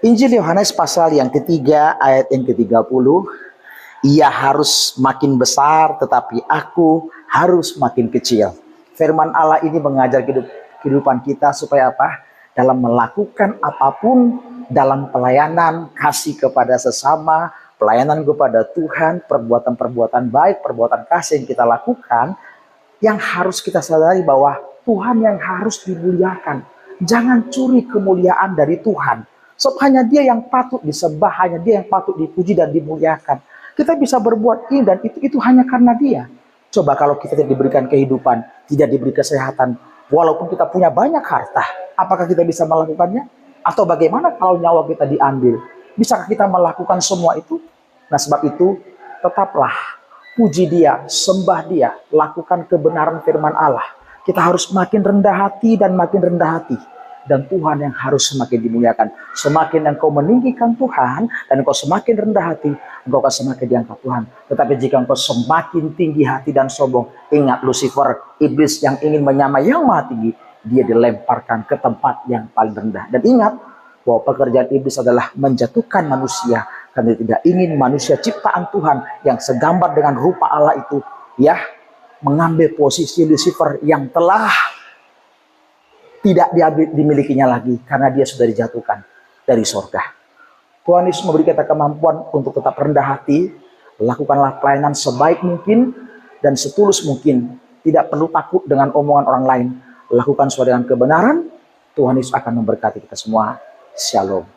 Injil Yohanes pasal yang ketiga ayat yang ke-30. Ia harus makin besar tetapi aku harus makin kecil. Firman Allah ini mengajar kehidupan kita supaya apa? Dalam melakukan apapun, dalam pelayanan, kasih kepada sesama, pelayanan kepada Tuhan, perbuatan-perbuatan baik, perbuatan kasih yang kita lakukan, yang harus kita sadari bahwa Tuhan yang harus dimuliakan. Jangan curi kemuliaan dari Tuhan. Sebab hanya dia yang patut disembah, hanya dia yang patut dipuji dan dimuliakan. Kita bisa berbuat ini dan itu hanya karena dia. Coba kalau kita tidak diberikan kehidupan, tidak diberi kesehatan, walaupun kita punya banyak harta, apakah kita bisa melakukannya? Atau bagaimana kalau nyawa kita diambil? Bisakah kita melakukan semua itu? Nah, sebab itu tetaplah puji dia, sembah dia, lakukan kebenaran firman Allah. Kita harus makin rendah hati dan makin rendah hati. Dan Tuhan yang harus semakin dimuliakan. Semakin engkau meninggikan Tuhan, dan engkau semakin rendah hati, engkau akan semakin diangkat Tuhan. Tetapi jika engkau semakin tinggi hati dan sombong, ingat Lucifer, iblis yang ingin menyamai yang maha tinggi, dia dilemparkan ke tempat yang paling rendah. Dan ingat bahwa pekerjaan iblis adalah menjatuhkan manusia, karena tidak ingin manusia ciptaan Tuhan yang segambar dengan rupa Allah itu, ya, mengambil posisi Lucifer yang telah tidak dimilikinya lagi karena dia sudah dijatuhkan dari sorga. Tuhan Yesus memberi kita kemampuan untuk tetap rendah hati, lakukanlah pelayanan sebaik mungkin dan setulus mungkin. Tidak perlu takut dengan omongan orang lain. Lakukan sesuai dengan kebenaran. Tuhan Yesus akan memberkati kita semua. Shalom.